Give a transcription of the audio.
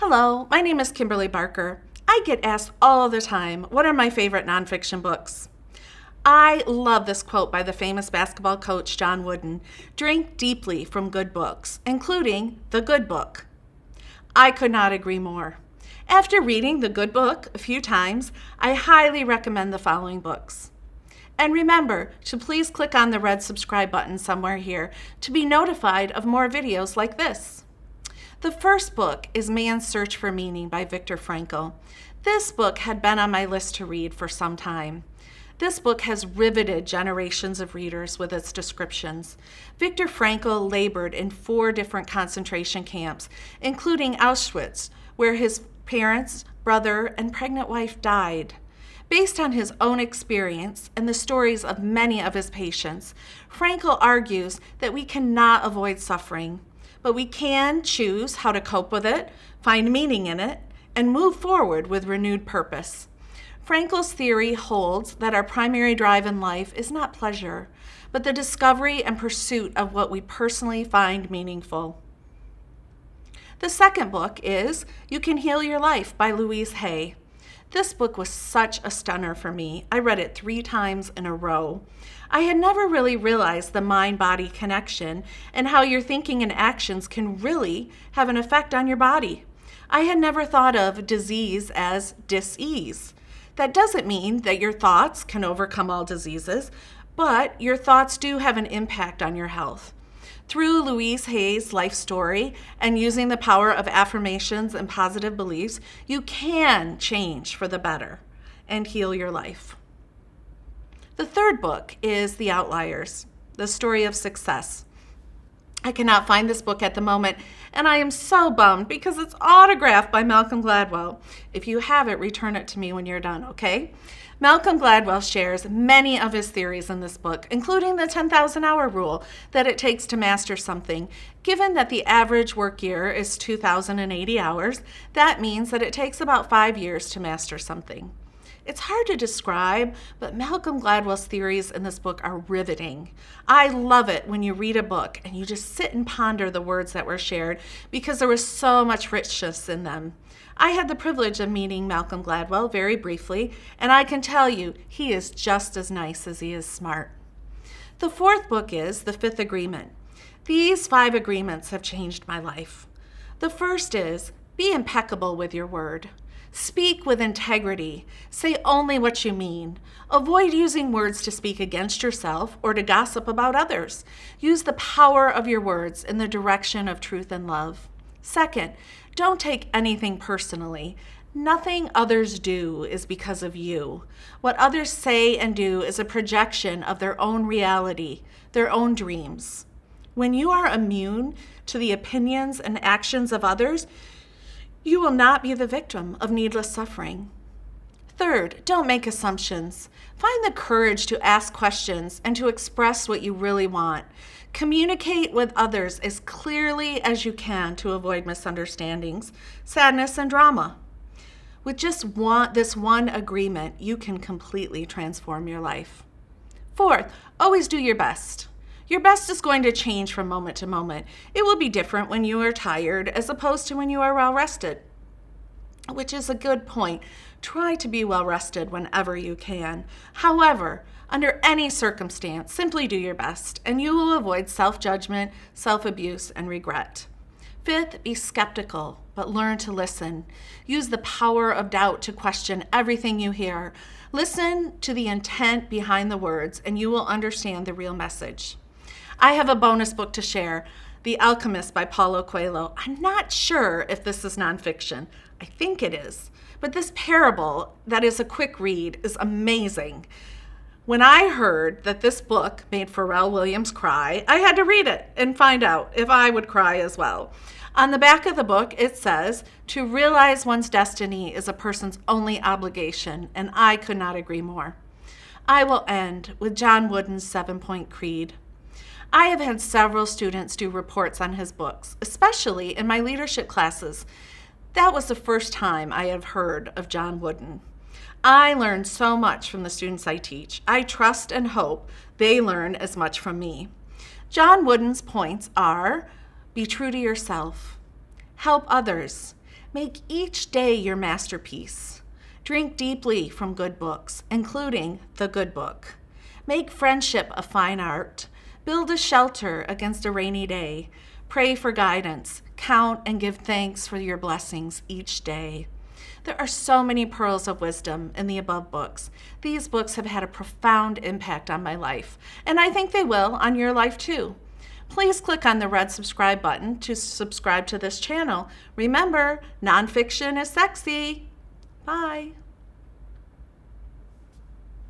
Hello, my name is Kimberly Barker. I get asked all the time, what are my favorite nonfiction books? I love this quote by the famous basketball coach John Wooden: drink deeply from good books, including The Good Book. I could not agree more. After reading The Good Book a few times, I highly recommend the following books. And remember to please click on the red subscribe button somewhere here to be notified of more videos like this. The first book is Man's Search for Meaning by Viktor Frankl. This book had been on my list to read for some time. This book has riveted generations of readers with its descriptions. Viktor Frankl labored in 4 different concentration camps, including Auschwitz, where his parents, brother, and pregnant wife died. Based on his own experience and the stories of many of his patients, Frankl argues that we cannot avoid suffering, but we can choose how to cope with it, find meaning in it, and move forward with renewed purpose. Frankl's theory holds that our primary drive in life is not pleasure, but the discovery and pursuit of what we personally find meaningful. The second book is You Can Heal Your Life by Louise. This book was such a stunner for me. I read it 3 times in a row. I had never really realized the mind-body connection and how your thinking and actions can really have an effect on your body. I had never thought of disease as dis-ease. That doesn't mean that your thoughts can overcome all diseases, but your thoughts do have an impact on your health. Through Louise Hay's life story and using the power of affirmations and positive beliefs, you can change for the better and heal your life. The third book is The Outliers, the story of success. I cannot find this book at the moment, and I am so bummed because it's autographed by Malcolm Gladwell. If you have it, return it to me when you're done, okay? Malcolm Gladwell shares many of his theories in this book, including the 10,000-hour rule that it takes to master something. Given that the average work year is 2,080 hours, that means that it takes about 5 years to master something. It's hard to describe, but Malcolm Gladwell's theories in this book are riveting. I love it when you read a book and you just sit and ponder the words that were shared because there was so much richness in them. I had the privilege of meeting Malcolm Gladwell very briefly, and I can tell you he is just as nice as he is smart. The fourth book is The Fifth Agreement. These 5 agreements have changed my life. The first is, be impeccable with your word. Speak with integrity. Say only what you mean. Avoid using words to speak against yourself or to gossip about others. Use the power of your words in the direction of truth and love. Second, don't take anything personally. Nothing others do is because of you. What others say and do is a projection of their own reality, their own dreams. When you are immune to the opinions and actions of others, you will not be the victim of needless suffering. Third, don't make assumptions. Find the courage to ask questions and to express what you really want. Communicate with others as clearly as you can to avoid misunderstandings, sadness, and drama. With just this one agreement, you can completely transform your life. Fourth, always do your best. Your best is going to change from moment to moment. It will be different when you are tired as opposed to when you are well rested, which is a good point. Try to be well rested whenever you can. However, under any circumstance, simply do your best, and you will avoid self-judgment, self-abuse, and regret. Fifth, be skeptical, but learn to listen. Use the power of doubt to question everything you hear. Listen to the intent behind the words, and you will understand the real message. I have a bonus book to share, The Alchemist by Paulo Coelho. I'm not sure if this is nonfiction. I think it is. But this parable, that is a quick read, is amazing. When I heard that this book made Pharrell Williams cry, I had to read it and find out if I would cry as well. On the back of the book, it says, to realize one's destiny is a person's only obligation, and I could not agree more. I will end with John Wooden's 7-point creed. I have had several students do reports on his books, especially in my leadership classes. That was the first time I have heard of John Wooden. I learn so much from the students I teach. I trust and hope they learn as much from me. John Wooden's points are: be true to yourself, help others, Make each day your masterpiece. Drink deeply from good books, including the good book. Make friendship a fine art. Build a shelter against a rainy day. Pray for guidance. Count and give thanks for your blessings each day. There are so many pearls of wisdom in the above books. These books have had a profound impact on my life, and I think they will on your life too. Please click on the red subscribe button to subscribe to this channel. Remember, nonfiction is sexy. Bye.